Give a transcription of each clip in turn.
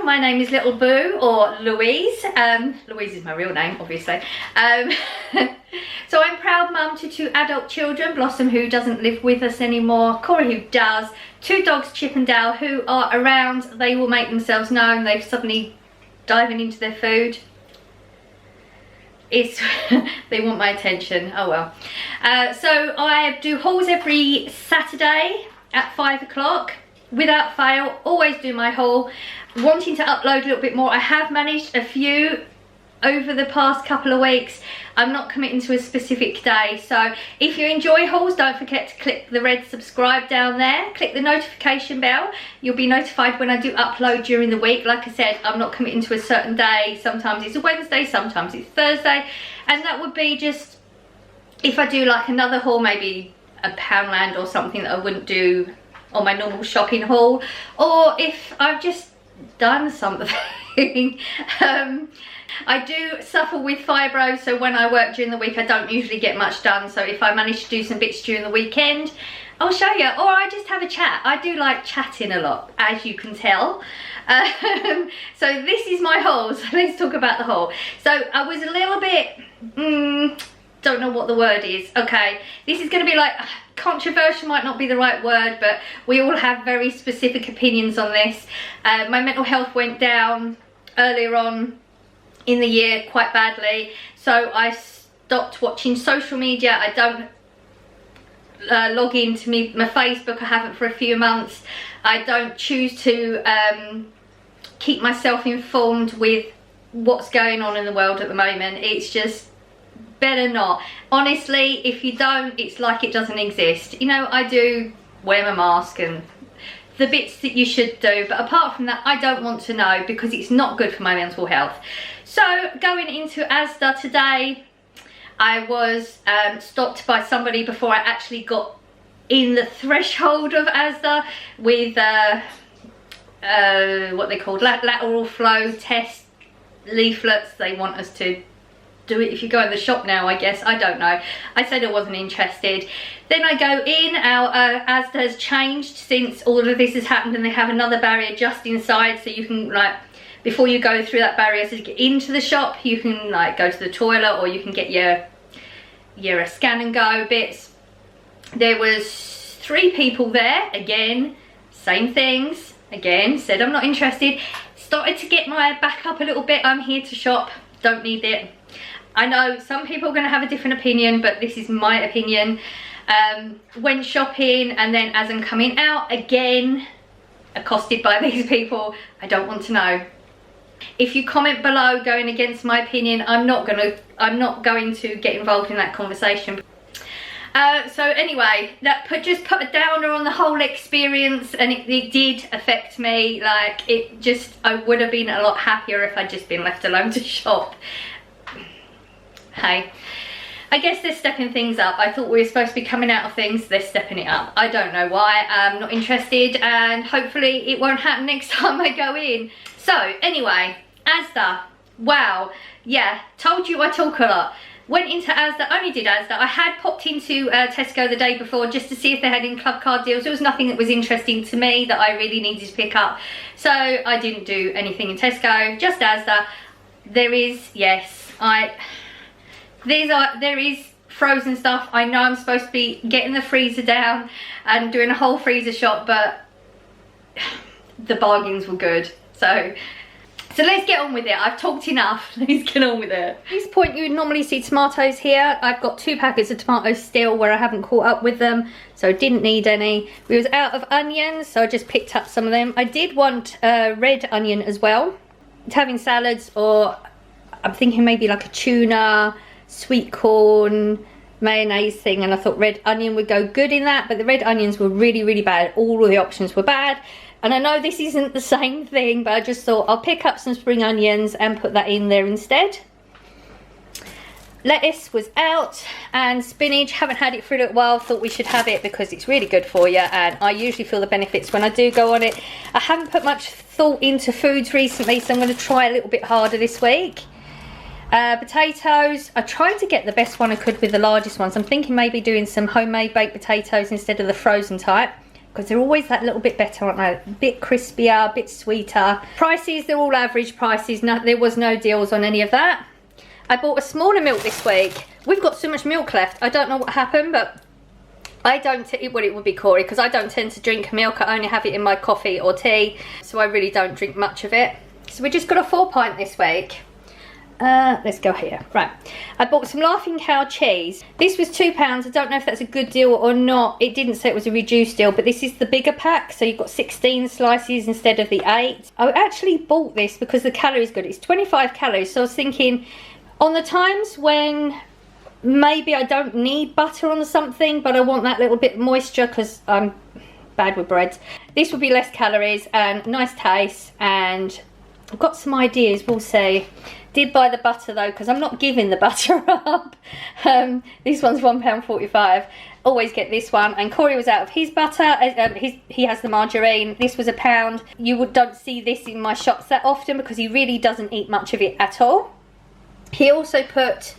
My name is Little Boo, or Louise. Louise is my real name, obviously. So I'm proud mum to 2 adult children, Blossom, who doesn't live with us anymore, Corey, who does, 2 dogs, Chip and Dale, who are around. They will make themselves known. They're suddenly diving into their food. They want my attention. Oh well. So I do hauls every Saturday at 5 o'clock. Without fail, always do my haul. Wanting to upload a little bit more. I have managed a few over the past couple of weeks. I'm not committing to a specific day. So if you enjoy hauls, don't forget to click the red subscribe down there. Click the notification bell. You'll be notified when I do upload during the week. Like I said, I'm not committing to a certain day. Sometimes it's a Wednesday, sometimes it's Thursday. And that would be just if I do like another haul, maybe a Poundland or something that I wouldn't do on my normal shopping haul, or if I've just done something. I do suffer with fibro, so when I work during the week I don't usually get much done. So if I manage to do some bits during the weekend, I'll show you, or I just have a chat. I do like chatting a lot, as you can tell. So this is my haul, so let's talk about the haul. So I was a little bit don't know what the word is. Okay, this is going to be like, controversial might not be the right word, but we all have very specific opinions on this. My mental health went down earlier on in the year quite badly, so I stopped watching social media. I don't log into my Facebook. I haven't for a few months. I don't choose to keep myself informed with what's going on in the world at the moment. It's just better not. Honestly, if you don't, it's like it doesn't exist. You know, I do wear my mask and the bits that you should do, but apart from that, I don't want to know because it's not good for my mental health. So going into Asda today, I was stopped by somebody before I actually got in the threshold of Asda with what they called lateral flow test leaflets. They want us to do it if you go in the shop now, I guess. I don't know. I said I wasn't interested. Then I go in. Our Asda has changed since all of this has happened, and they have another barrier just inside, so you can, like, before you go through that barrier to get into the shop, you can like go to the toilet, or you can get your scan and go bits. There was 3 people there. Again, same things. Again, said I'm not interested. Started to get my back up a little bit. I'm here to shop, don't need it. I know some people are going to have a different opinion, but this is my opinion. Went shopping, and then as I'm coming out, again accosted by these people. I don't want to know. If you comment below going against my opinion, I'm not going to get involved in that conversation. So anyway, that just put a downer on the whole experience, and it did affect me. Like, I would have been a lot happier if I'd just been left alone to shop. Hey, I guess they're stepping things up. I thought we were supposed to be coming out of things. They're stepping it up. I don't know why. I'm not interested, and hopefully it won't happen next time I go in. So anyway, Asda. Wow. Yeah, told you I talk a lot. Went into Asda, only did Asda. I had popped into Tesco the day before just to see if they had any club card deals. There was nothing that was interesting to me that I really needed to pick up. So I didn't do anything in Tesco, just Asda. There is, yes, there is frozen stuff. I know I'm supposed to be getting the freezer down and doing a whole freezer shop, but the bargains were good. So let's get on with it. I've talked enough. Let's get on with it. At this point, you would normally see tomatoes here. I've got 2 packets of tomatoes still where I haven't caught up with them, so didn't need any. We was out of onions, so I just picked up some of them. I did want red onion as well. It's having salads, or I'm thinking maybe like a tuna, sweet corn, mayonnaise thing, and I thought red onion would go good in that, but the red onions were really, really bad. All of the options were bad. And I know this isn't the same thing, but I just thought I'll pick up some spring onions and put that in there instead. Lettuce was out, and spinach, haven't had it for a little while. Thought we should have it because it's really good for you, and I usually feel the benefits when I do go on it. I haven't put much thought into foods recently, so I'm going to try a little bit harder this week. Potatoes, I tried to get the best one I could with the largest ones. I'm thinking maybe doing some homemade baked potatoes instead of the frozen type. because they're always that little bit better, aren't they? A bit crispier, a bit sweeter. Prices, they're all average prices. No, there was no deals on any of that. I bought a smaller milk this week. We've got so much milk left. I don't know what happened, but I don't, well, it would be Corey, because I don't tend to drink milk. I only have it in my coffee or tea, so I really don't drink much of it. So we just got a 4 pint this week. Let's go here. Right, I bought some Laughing Cow cheese. This was £2. I don't know if that's a good deal or not. It didn't say it was a reduced deal, but this is the bigger pack, so you've got 16 slices instead of the 8. I actually bought this because the calories good. It's 25 calories, so I was thinking on the times when maybe I don't need butter on something, but I want that little bit of moisture because I'm bad with bread, this would be less calories and nice taste, and I've got some ideas, we'll see. Did buy the butter though, because I'm not giving the butter up. This one's £1.45. Always get this one. And Corey was out of his butter. He has the margarine. This was £1. You don't see this in my shops that often because he really doesn't eat much of it at all. He also put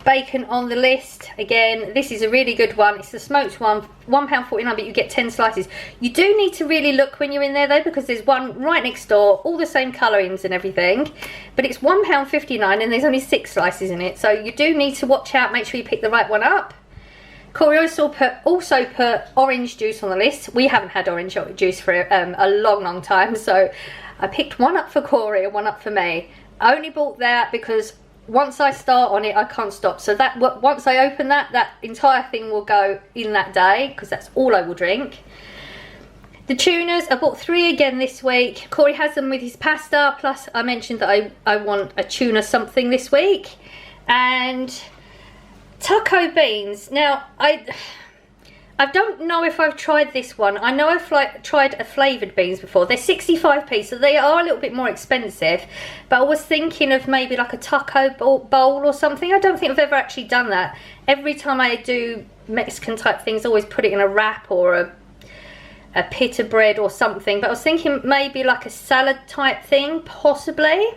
bacon on the list. Again, this is a really good one. It's the smoked one, £1.49, but you get 10 slices. You do need to really look when you're in there though, because there's one right next door, all the same colourings and everything, but it's £1.59 and there's only 6 slices in it, so you do need to watch out, make sure you pick the right one up. Corey also put orange juice on the list. We haven't had orange juice for a long time, so I picked one up for Corey and one up for me. I only bought that because once I start on it, I can't stop. So that once I open that entire thing will go in that day, because that's all I will drink. The tunas, I bought 3 again this week. Corey has them with his pasta, plus I mentioned that I want a tuna something this week. And taco beans. Now, I don't know if I've tried this one. I know I've tried a flavoured beans before. They're 65p, so they are a little bit more expensive. But I was thinking of maybe like a taco bowl or something. I don't think I've ever actually done that. Every time I do Mexican type things, I always put it in a wrap or a pita bread or something. But I was thinking maybe like a salad type thing, possibly.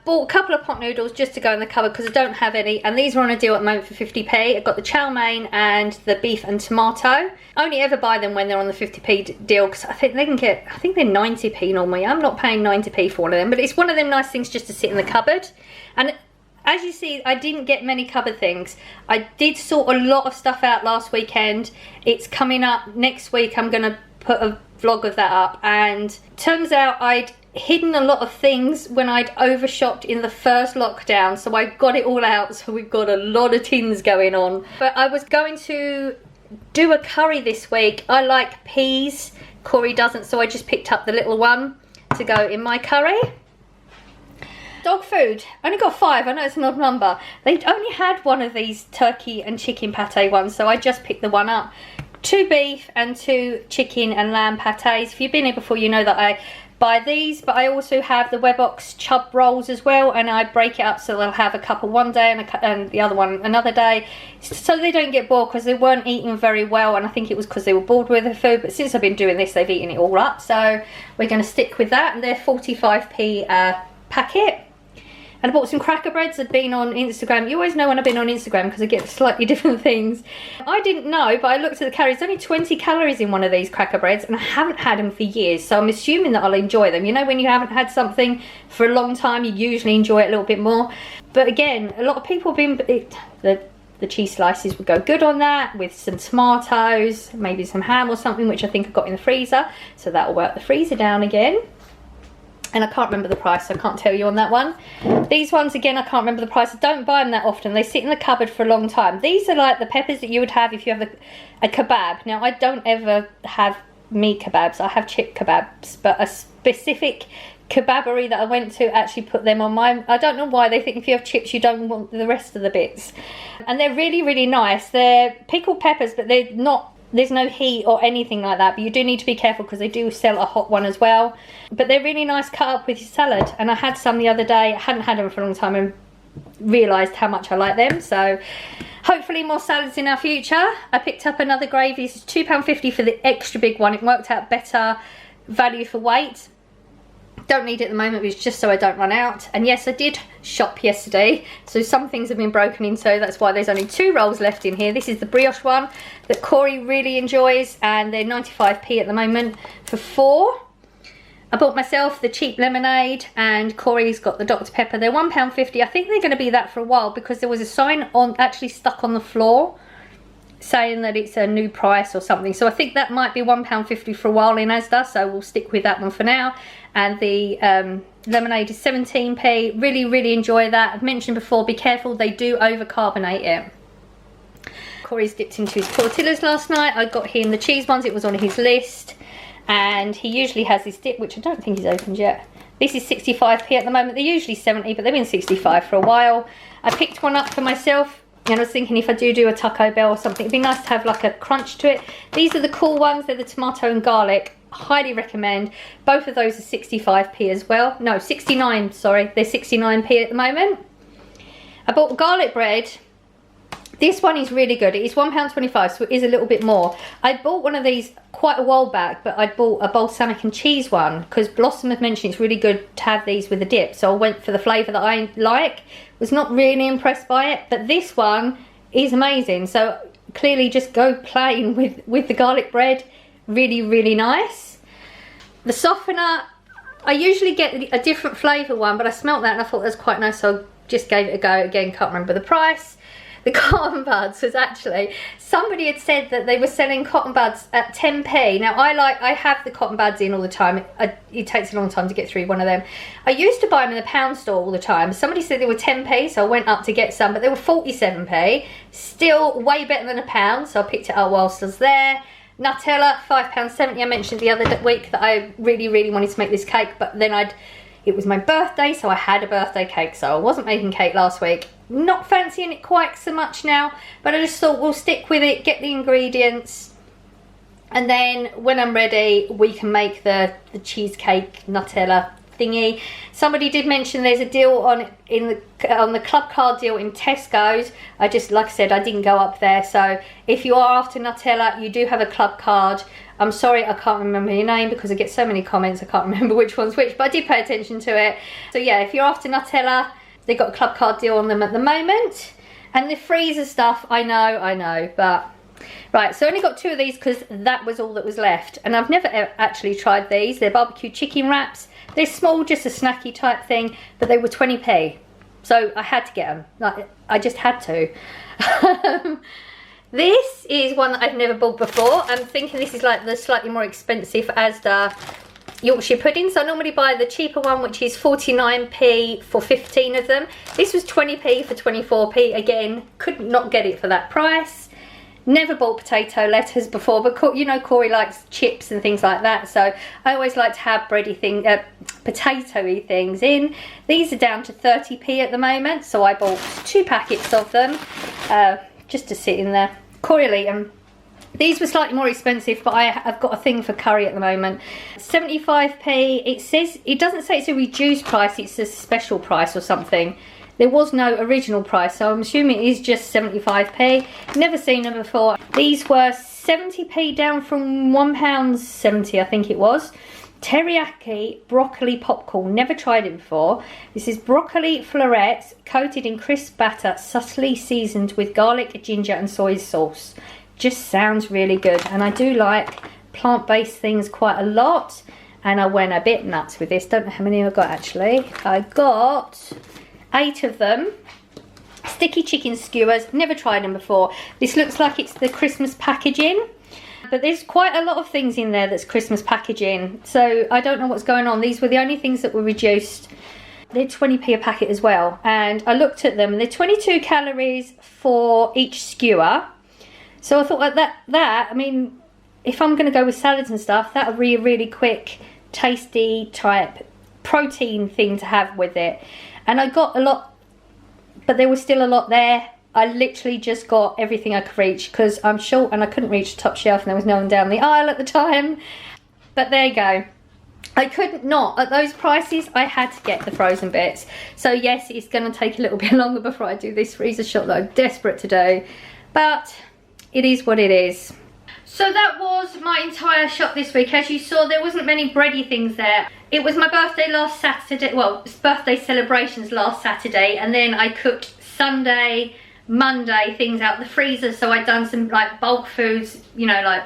Bought a couple of pot noodles just to go in the cupboard because I don't have any, and these are on a deal at the moment for 50p. I've got the chow mein and the beef and tomato. I only ever buy them when they're on the 50p deal because I think they can get, I think they're 90p normally. I'm not paying 90p for one of them, but it's one of them nice things just to sit in the cupboard. And as you see, I didn't get many cupboard things. I did sort a lot of stuff out last weekend. It's coming up next week. I'm going to put a vlog of that up, and turns out I'd hidden a lot of things when I'd overshopped in the first lockdown, so I got it all out, so we've got a lot of tins going on. But I was going to do a curry this week. I like peas, Corey doesn't, so I just picked up the little one to go in my curry. Dog food, I only got 5, I know it's an odd number. They only had one of these turkey and chicken pate ones, so I just picked the one up. 2 beef and 2 chicken and lamb pates. If you've been here before, you know that I buy these, but I also have the Webox chub rolls as well, and I break it up so they'll have a couple one day and the other one another day, so they don't get bored, because they weren't eating very well, and I think it was because they were bored with the food. But since I've been doing this, they've eaten it all up, so we're going to stick with that. And they're 45p packet. And I bought some cracker breads. I'd been on Instagram. You always know when I've been on Instagram because I get slightly different things. I didn't know, but I looked at the calories. There's only 20 calories in one of these cracker breads, and I haven't had them for years, so I'm assuming that I'll enjoy them. You know, when you haven't had something for a long time, you usually enjoy it a little bit more. But again, a lot of people have been... The cheese slices would go good on that, with some tomatoes, maybe some ham or something, which I think I've got in the freezer. So that'll work the freezer down again. And I can't remember the price, so I can't tell you on that one. These ones, again, I can't remember the price. I don't buy them that often. They sit in the cupboard for a long time. These are like the peppers that you would have if you have a kebab. Now, I don't ever have meat kebabs. I have chip kebabs, but a specific kebabery that I went to actually put them on mine. I don't know why. They think if you have chips, you don't want the rest of the bits. And they're really, really nice. They're pickled peppers, but they're not... There's no heat or anything like that, but you do need to be careful because they do sell a hot one as well. But they're really nice cut up with your salad, and I had some the other day. I hadn't had them for a long time and realised how much I like them, so hopefully more salads in our future. I picked up another gravy. This is £2.50 for the extra big one. It worked out better value for weight. Don't need it at the moment, but it's just so I don't run out. And yes, I did shop yesterday, so some things have been broken into, that's why there's only 2 rolls left in here. This is the brioche one that Corey really enjoys, and they're 95p at the moment for 4. I bought myself the cheap lemonade, and Corey's got the Dr Pepper. They're £1.50. I think they're going to be that for a while, because there was a sign on actually stuck on the floor saying that it's a new price or something. So I think that might be £1.50 for a while in Asda, so we'll stick with that one for now. And the lemonade is 17p. Really, really enjoy that. I've mentioned before, be careful, they do over-carbonate it. Corey's dipped into his tortillas last night. I got him the cheese ones, it was on his list. And he usually has this dip, which I don't think he's opened yet. This is 65p at the moment. They're usually 70, but they've been 65 for a while. I picked one up for myself, and I was thinking if I do a Taco Bell or something, it'd be nice to have like a crunch to it. These are the cool ones. They're the tomato and garlic. Highly recommend. Both of those are 65p as well. No, 69, sorry. They're 69p at the moment. I bought garlic bread. This one is really good. It is £1.25, so it is a little bit more. I bought one of these quite a while back, but I bought a balsamic and cheese one because Blossom had mentioned it's really good to have these with a dip. So I went for the flavour that I like. Was not really impressed by it, but this one is amazing. So clearly just go plain with the garlic bread. Really, really nice. The softener, I usually get a different flavour one, but I smelt that and I thought that was quite nice, so I just gave it a go. Again, can't remember the price. The cotton buds was actually, somebody had said that they were selling cotton buds at 10p. Now I have the cotton buds in all the time. It takes a long time to get through one of them. I used to buy them in the pound store all the time. Somebody said they were 10p, so I went up to get some, but they were 47p. Still way better than a pound, so I picked it up whilst I was there. Nutella, £5.70. I mentioned the other week that I really, really wanted to make this cake, but then it was my birthday, so I had a birthday cake, so I wasn't making cake last week. Not fancying it quite so much now, but I just thought we'll stick with it, get the ingredients, and then when I'm ready, we can make the cheesecake Nutella thingy. Somebody did mention there's a deal on the club card deal in Tesco's. Like I said, I didn't go up there, so if you are after Nutella, you do have a club card. I'm sorry, I can't remember your name because I get so many comments, I can't remember which one's which, but I did pay attention to it. So yeah, if you're after Nutella, they've got a club card deal on them at the moment. And the freezer stuff, I know, but right, so I only got 2 of these because that was all that was left. And I've never actually tried these. They're barbecue chicken wraps. They're small, just a snacky type thing, but they were 20p. So I had to get them. Like, I just had to. This is one that I've never bought before. I'm thinking this is like the slightly more expensive Asda Yorkshire pudding. So I normally buy the cheaper one, which is 49p for 15 of them. This was 20p for 24p. Again, could not get it for that price. Never bought potato letters before, but you know Corey likes chips and things like that, so I always like to have potatoey things in. These are down to 30p at the moment, so I bought 2 packets of them just to sit in there. Corey will eat them. These were slightly more expensive, but I've got a thing for curry at the moment. 75p. It doesn't say it's a reduced price, it's a special price or something. There was no original price, so I'm assuming it is just 75p. Never seen them before. These were 70p down from £1.70, I think it was. Teriyaki broccoli popcorn. Never tried it before. This is broccoli florets coated in crisp batter, subtly seasoned with garlic, ginger and soy sauce. Just sounds really good. And I do like plant-based things quite a lot. And I went a bit nuts with this. Don't know how many I got actually. I got 8 of them. Sticky chicken skewers, never tried them before. This looks like it's the Christmas packaging, but there's quite a lot of things in there that's Christmas packaging, so I don't know what's going on. These were the only things that were reduced. They're 20p a packet as well, and I looked at them and they're 22 calories for each skewer. So I thought like that, I mean, if I'm going to go with salads and stuff, that would be a really quick, tasty type protein thing to have with it. And I got a lot, but there was still a lot there. I literally just got everything I could reach because I'm short and I couldn't reach the top shelf and there was no one down the aisle at the time. But there you go. I couldn't not. At those prices, I had to get the frozen bits. So yes, it's going to take a little bit longer before I do this freezer shot that I'm desperate to do. But it is what it is. So that was my entire shop this week. As you saw, there wasn't many bready things there. It was my birthday last Saturday, well, it's birthday celebrations last Saturday, and then I cooked Sunday, Monday things out the freezer. So I'd done some like bulk foods, you know, like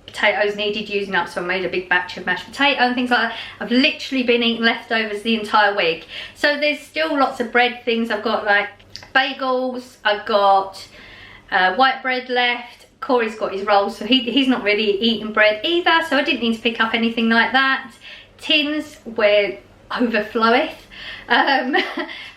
potatoes needed using up, so I made a big batch of mashed potato and things like that. I've literally been eating leftovers the entire week. So there's still lots of bread things. I've got like bagels, I've got white bread left. Corey's got his rolls, so he's not really eating bread either, so I didn't need to pick up anything like that. Tins were overfloweth.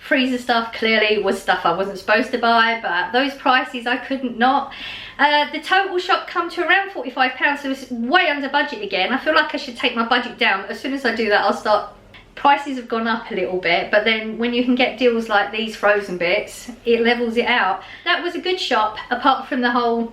Freezer stuff clearly was stuff I wasn't supposed to buy, but those prices I couldn't not. The total shop come to around £45, so it's way under budget again. I feel like I should take my budget down, but as soon as I do that, I'll start. Prices have gone up a little bit, but then when you can get deals like these frozen bits, it levels it out. That was a good shop, apart from the whole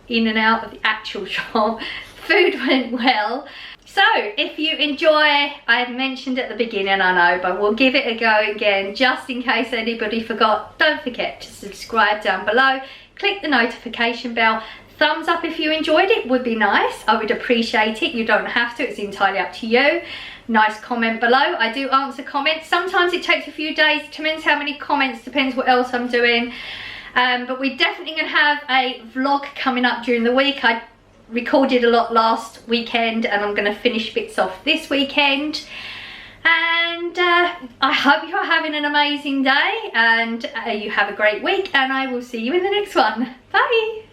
in and out of the actual shop. Food went well. So if you enjoy, I mentioned at the beginning, I know, but we'll give it a go again just in case anybody forgot. Don't forget to subscribe down below, click the notification bell. Thumbs up if you enjoyed it would be nice. I would appreciate it. You don't have to, it's entirely up to you. Nice comment below. I do answer comments. Sometimes it takes a few days, depends how many comments, depends what else I'm doing. But we're definitely going to have a vlog coming up during the week. I recorded a lot last weekend and I'm going to finish bits off this weekend. And I hope you're having an amazing day and you have a great week, and I will see you in the next one. Bye!